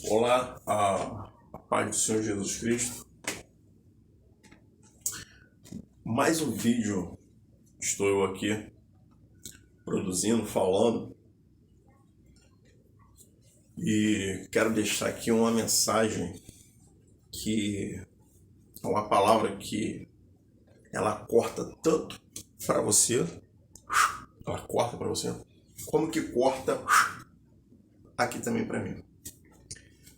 Olá, a paz do Senhor Jesus Cristo. Mais um vídeo estou eu aqui produzindo, falando, e quero deixar aqui uma mensagem que é uma palavra que ela corta tanto para você, como que corta aqui também para mim.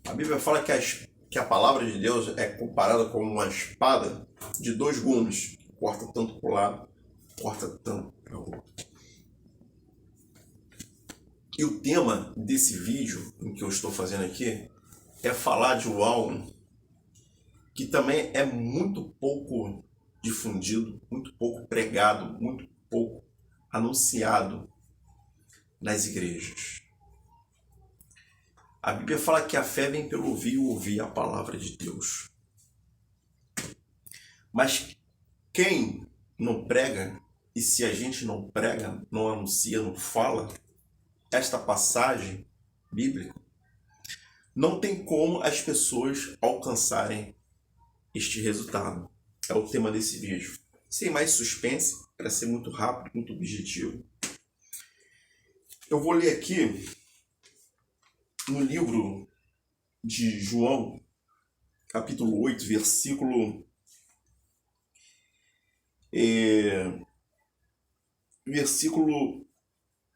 A Bíblia fala que a palavra de Deus é comparada com uma espada de dois gumes, que corta tanto para o lado, corta tanto para o outro. E o tema desse vídeo em que eu estou fazendo aqui é falar de algo que também é muito pouco difundido, muito pouco pregado, muito pouco anunciado nas igrejas. A Bíblia fala que a fé vem pelo ouvir a palavra de Deus. Mas quem não prega, e se a gente não prega, não anuncia, não fala esta passagem bíblica, não tem como as pessoas alcançarem este resultado. É o tema desse vídeo. Sem mais suspense, para ser muito rápido, muito objetivo. Eu vou ler aqui no livro de João, capítulo 8, versículo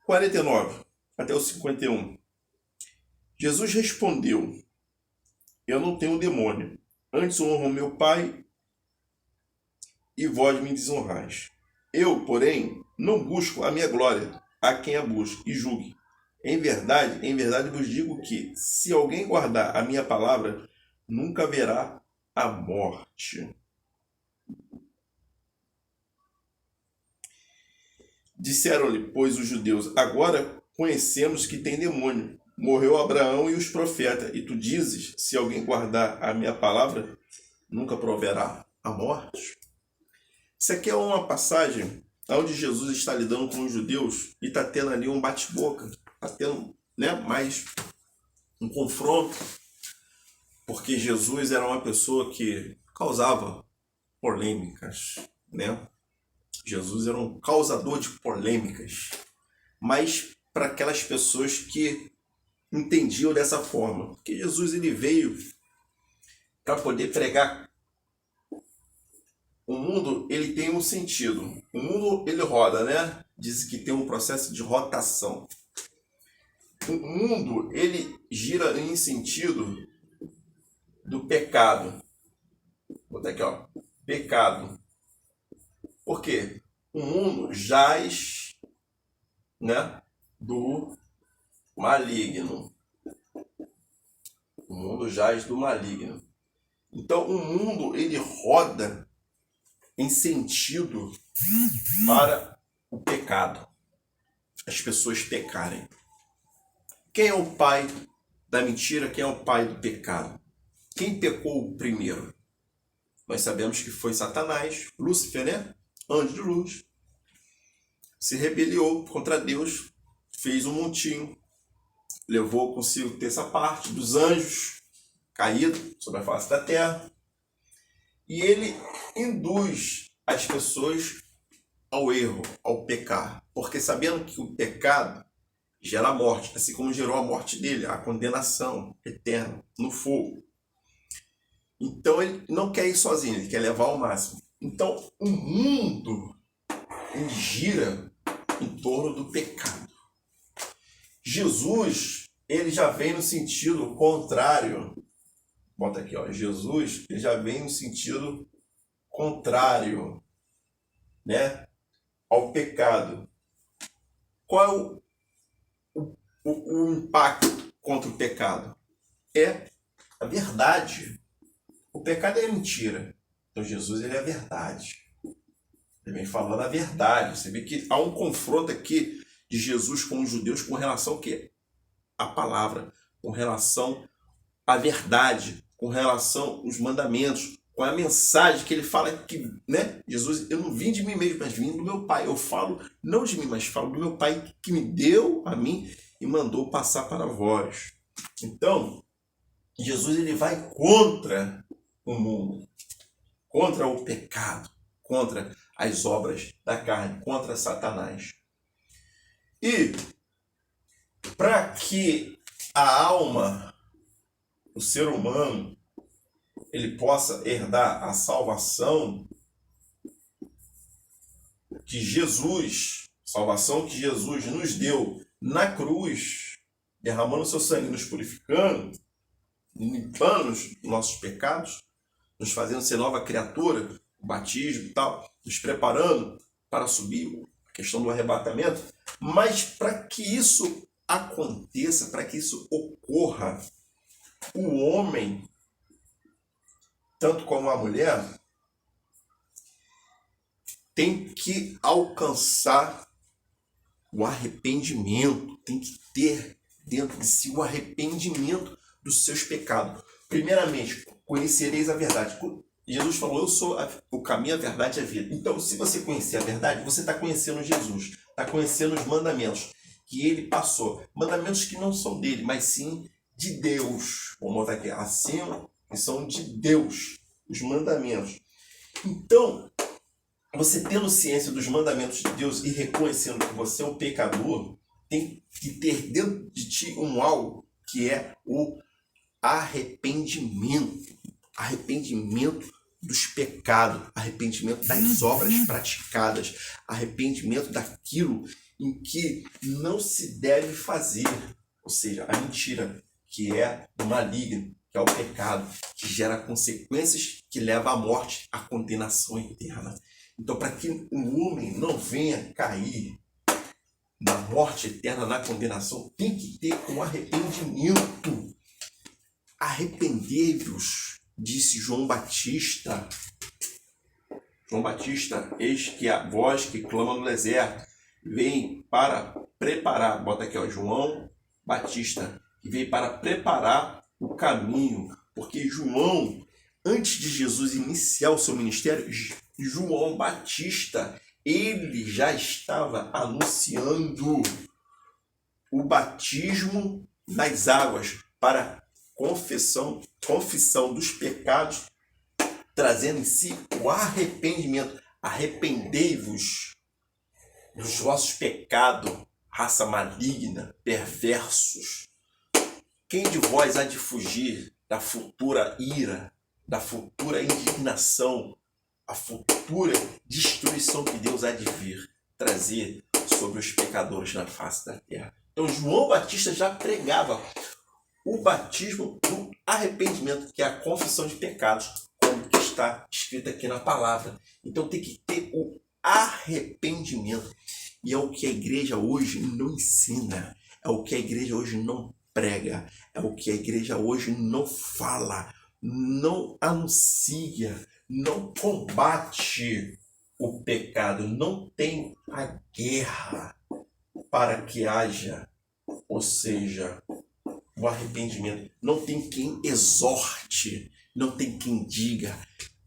49 até o 51. Jesus respondeu: eu não tenho demônio, antes honro meu Pai e vós me desonrais. Eu, porém, não busco a minha glória, a quem a busque e julgue. Em verdade vos digo que, se alguém guardar a minha palavra, nunca verá a morte. Disseram-lhe, pois, os judeus: agora conhecemos que tem demônio. Morreu Abraão e os profetas, e tu dizes, se alguém guardar a minha palavra, nunca proverá a morte? Isso aqui é uma passagem onde Jesus está lidando com os judeus e está tendo ali um bate-boca, está tendo mais um confronto, porque Jesus era uma pessoa que causava polêmicas, Jesus era um causador de polêmicas, mas para aquelas pessoas que entendiam dessa forma, porque Jesus ele veio para poder pregar. O mundo ele tem um sentido, o mundo ele roda, diz que tem um processo de rotação. O mundo ele gira em sentido do pecado. Vou botar aqui, pecado. Por quê? O mundo jaz, do maligno. O mundo jaz do maligno. Então, o mundo ele roda em sentido para o pecado. As pessoas pecarem. Quem é o pai da mentira? Quem é o pai do pecado? Quem pecou primeiro? Nós sabemos que foi Satanás, Lúcifer, anjo de luz. Se rebeliou contra Deus, fez um montinho, levou consigo terça parte dos anjos caídos sobre a face da terra. E ele induz as pessoas ao erro, ao pecar. Porque sabendo que o pecado gera morte, assim como gerou a morte dele, a condenação eterna no fogo. Então ele não quer ir sozinho, ele quer levar ao máximo. Então o mundo ele gira em torno do pecado. Jesus ele já vem no sentido contrário. Bota aqui, Jesus ele já vem no sentido contrário, ao pecado. Qual é o impacto contra o pecado? É a verdade. O pecado é mentira. Então Jesus ele é a verdade. Ele vem falando a verdade. Você vê que há um confronto aqui de Jesus com os judeus com relação ao quê? A palavra, com relação à verdade, com relação aos mandamentos, com a mensagem que ele fala que, Jesus, eu não vim de mim mesmo, mas vim do meu Pai. Eu falo não de mim, mas falo do meu Pai que me deu a mim e mandou passar para vós. Então, Jesus ele vai contra o mundo, contra o pecado, contra as obras da carne, contra Satanás. E para que a alma, o ser humano, ele possa herdar a salvação que Jesus nos deu na cruz, derramando seu sangue, nos purificando, limpando os nossos pecados, nos fazendo ser nova criatura, o batismo e tal, nos preparando para subir, a questão do arrebatamento. Mas para que isso aconteça, para que isso ocorra, o homem, tanto como a mulher, tem que alcançar o arrependimento, tem que ter dentro de si o arrependimento dos seus pecados. Primeiramente, conhecereis a verdade. Jesus falou, eu sou o caminho, a verdade e a vida. Então, se você conhecer a verdade, você está conhecendo Jesus, está conhecendo os mandamentos que ele passou. Mandamentos que não são dele, mas sim de Deus. Vamos botar aqui, acima, que são de Deus, os mandamentos. Então, você tendo ciência dos mandamentos de Deus e reconhecendo que você é um pecador, tem que ter dentro de ti algo que é o arrependimento. Arrependimento dos pecados, arrependimento das obras praticadas, arrependimento daquilo em que não se deve fazer. Ou seja, a mentira, que é o maligno, que é o pecado, que gera consequências que levam à morte, à condenação eterna. Então, para que o homem não venha cair na morte eterna, na condenação, tem que ter um arrependimento. Arrependei-vos, disse João Batista. João Batista, eis que a voz que clama no deserto, vem para preparar, bota aqui, ó, João Batista, que veio para preparar o caminho, porque João, antes de Jesus iniciar o seu ministério, João Batista, ele já estava anunciando o batismo nas águas para confissão dos pecados, trazendo em si o arrependimento. Arrependei-vos dos vossos pecados, raça maligna, perversos. Quem de vós há de fugir da futura ira, da futura indignação, a futura destruição que Deus há de vir trazer sobre os pecadores na face da terra? Então João Batista já pregava o batismo do arrependimento, que é a confissão de pecados, como está escrito aqui na palavra. Então tem que ter o arrependimento. E é o que a igreja hoje não ensina, é o que a igreja hoje não prega, é o que a igreja hoje não fala, não anuncia, não combate o pecado, não tem a guerra para que haja, ou seja, o arrependimento. Não tem quem exorte, não tem quem diga,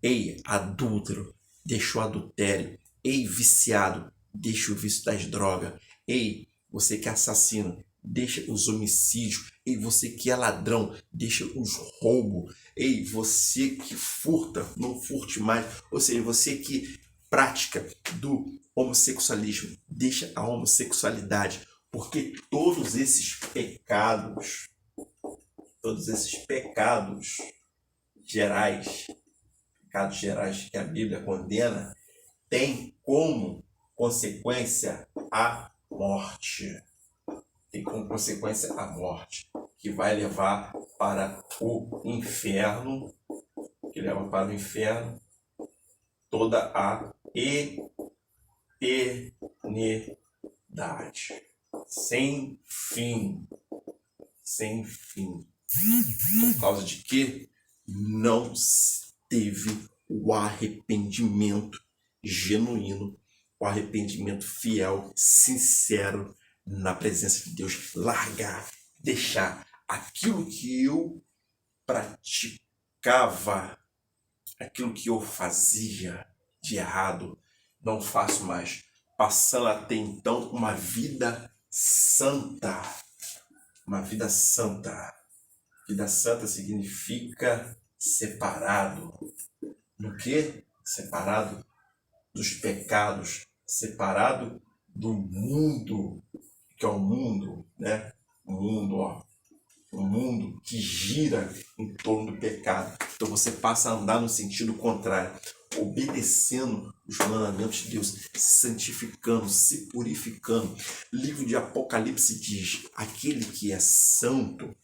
ei, adúltero, deixa o adultério, ei, viciado, deixa o vício das drogas, ei, você que é assassino, deixa os homicídios, ei, você que é ladrão, deixa os roubos, ei, você que furta, não furte mais, ou seja, você que pratica do homossexualismo, deixa a homossexualidade, porque todos esses pecados gerais que a Bíblia condena, tem como consequência a morte. Tem como consequência a morte, que vai levar para o inferno, toda a eternidade. Sem fim. Por causa de que não teve o arrependimento genuíno, o arrependimento fiel, sincero, na presença de Deus. Largar, deixar aquilo que eu praticava, aquilo que eu fazia de errado, não faço mais, passando a ter então uma vida santa, Vida santa significa separado. Do quê? Separado dos pecados, separado do mundo, que é o mundo, né? O mundo, ó. Um mundo que gira em torno do pecado. Então você passa a andar no sentido contrário, obedecendo os mandamentos de Deus, se santificando, se purificando. Livro de Apocalipse diz: aquele que é santo,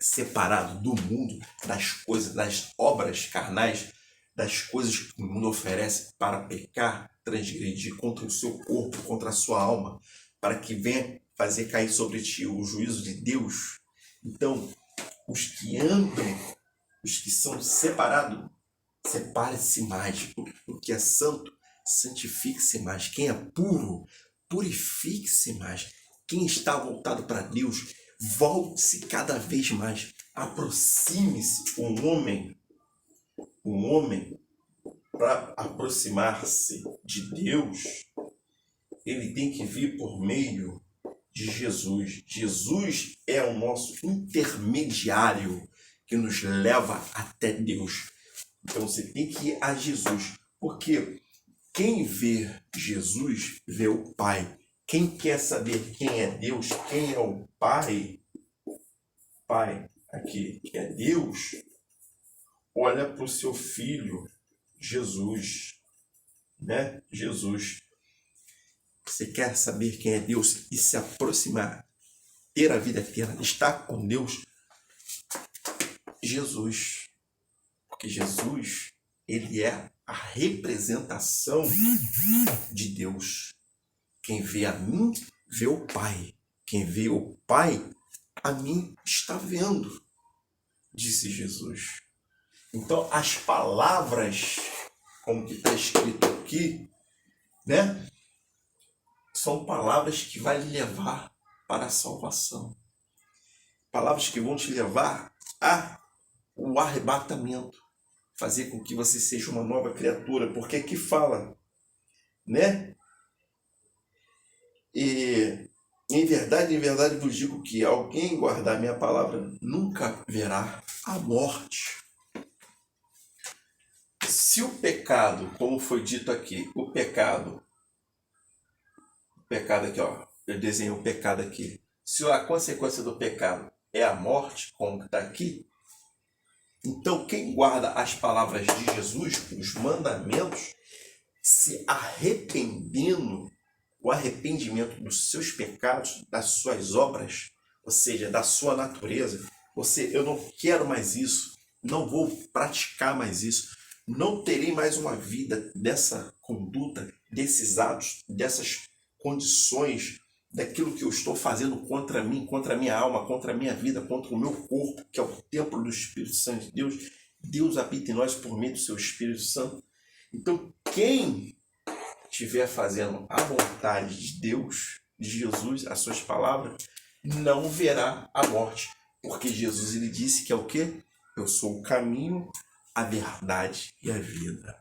separado do mundo, das coisas, das obras carnais, das coisas que o mundo oferece para pecar, transgredir contra o seu corpo, contra a sua alma, para que venha fazer cair sobre ti o juízo de Deus. Então, os que andam, os que são separados, separe-se mais. O que é santo, santifique-se mais. Quem é puro, purifique-se mais. Quem está voltado para Deus, volte-se cada vez mais. Aproxime-se. Um homem, para aproximar-se de Deus, ele tem que vir por meio de Jesus. Jesus é o nosso intermediário que nos leva até Deus. Então você tem que ir a Jesus, porque quem vê Jesus vê o Pai. Quem quer saber quem é Deus, quem é o Pai, aqui, que é Deus, olha para o seu Filho, Jesus, né? Jesus. Você quer saber quem é Deus e se aproximar, ter a vida eterna, estar com Deus? Jesus. Porque Jesus, ele é a representação de Deus. Quem vê a mim, vê o Pai. Quem vê o Pai, a mim está vendo, disse Jesus. Então, as palavras, como que está escrito aqui, né? São palavras que vão lhe levar para a salvação. Palavras que vão te levar ao arrebatamento. Fazer com que você seja uma nova criatura. Porque aqui fala, né? E em verdade vos digo que alguém guardar minha palavra nunca verá a morte. Se o pecado, como foi dito aqui, o pecado aqui, ó, eu desenhei o pecado aqui. Se a consequência do pecado é a morte, como está aqui, então quem guarda as palavras de Jesus, os mandamentos, se arrependendo, o arrependimento dos seus pecados, das suas obras, ou seja, da sua natureza, eu não quero mais isso, não vou praticar mais isso, não terei mais uma vida dessa conduta, desses atos, dessas condições, daquilo que eu estou fazendo contra mim, contra a minha alma, contra a minha vida, contra o meu corpo, que é o templo do Espírito Santo de Deus. Deus habita em nós por meio do seu Espírito Santo. Então, quem estiver fazendo a vontade de Deus, de Jesus, as suas palavras, não verá a morte. Porque Jesus, ele disse que é o quê? Eu sou o caminho, a verdade e a vida.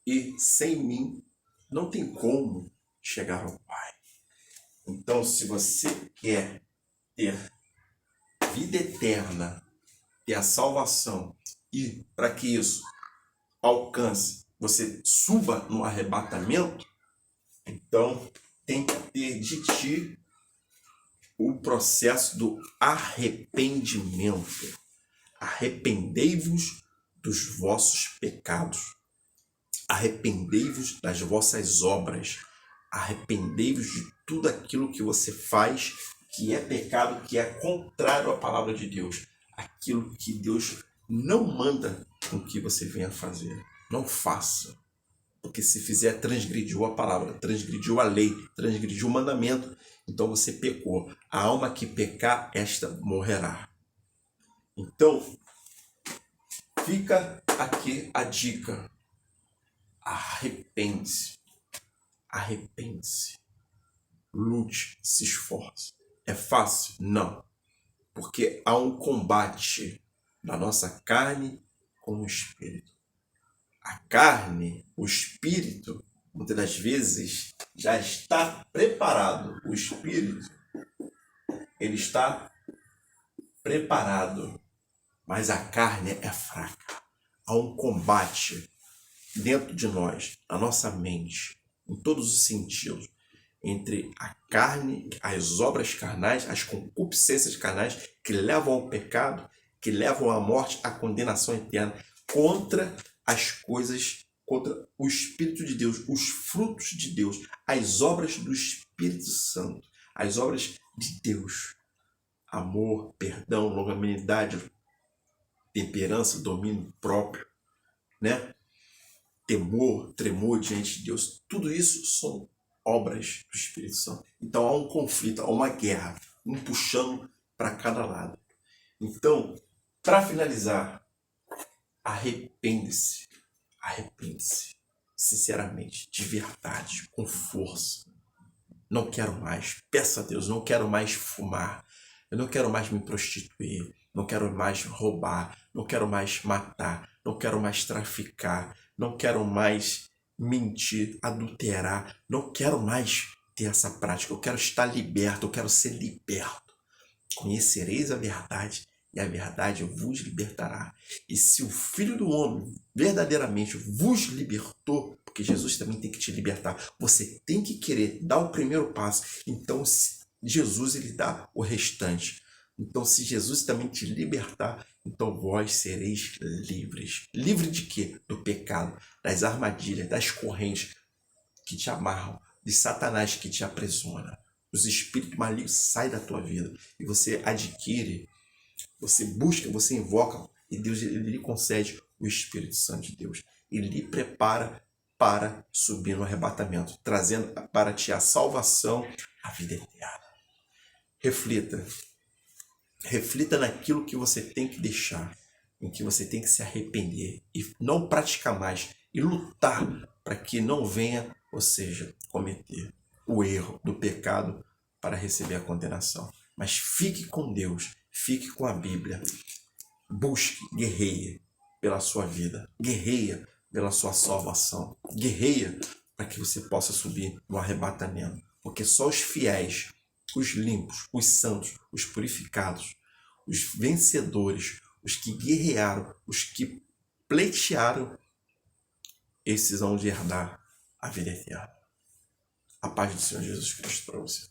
E sem mim não tem como chegar ao Pai. Então, se você quer ter vida eterna, ter a salvação, e para que isso alcance, você suba no arrebatamento, então tem que ter de ti o processo do arrependimento. Arrependei-vos dos vossos pecados. Arrependei-vos das vossas obras. Arrependei-vos de tudo aquilo que você faz que é pecado, que é contrário à palavra de Deus. Aquilo que Deus não manda com que você venha fazer. Não faça. Porque se fizer, transgrediu a palavra, transgrediu a lei, transgrediu o mandamento. Então você pecou. A alma que pecar, esta morrerá. Então, fica aqui a dica. Arrepende-se. Arrepende-se. Lute, se esforce. É fácil? Não. Porque há um combate da nossa carne com o espírito. A carne, o espírito, muitas das vezes já está preparado. O espírito, ele está preparado, mas a carne é fraca. Há um combate dentro de nós, na nossa mente, em todos os sentidos, entre a carne, as obras carnais, as concupiscências carnais que levam ao pecado, que levam à morte, à condenação eterna, contra as coisas, contra o Espírito de Deus, os frutos de Deus, as obras do Espírito Santo, as obras de Deus. Amor, perdão, longanimidade, temperança, domínio próprio, né? Temor, tremor diante de Deus. Tudo isso são obras do Espírito Santo. Então há um conflito, há uma guerra, um puxando para cada lado. Então, para finalizar, arrepende-se, sinceramente, de verdade, com força. Não quero mais, peça a Deus, não quero mais fumar, eu não quero mais me prostituir, não quero mais roubar, não quero mais matar, não quero mais traficar, não quero mais mentir, adulterar, não quero mais ter essa prática, eu quero estar liberto, eu quero ser liberto. Conhecereis a verdade e a verdade vos libertará. E se o Filho do Homem verdadeiramente vos libertou, porque Jesus também tem que te libertar, você tem que querer dar o primeiro passo. Então Jesus ele dá o restante. Então se Jesus também te libertar, então vós sereis livres. Livre de quê? Do pecado, das armadilhas, das correntes que te amarram, de Satanás que te aprisiona. Os espíritos malignos saem da tua vida e você adquire, você busca, você invoca e Deus ele lhe concede o Espírito Santo de Deus. Ele lhe prepara para subir no arrebatamento, trazendo para ti a salvação, a vida eterna. Reflita naquilo que você tem que deixar, em que você tem que se arrepender e não praticar mais e lutar para que não venha, ou seja, cometer o erro do pecado para receber a condenação. Mas fique com Deus, fique com a Bíblia, busque, guerreie pela sua vida, guerreia pela sua salvação, guerreia para que você possa subir no arrebatamento, porque só os fiéis, os limpos, os santos, os purificados, os vencedores, os que guerrearam, os que pleitearam, esses vão de herdar a vida eterna. A paz do Senhor Jesus Cristo para você.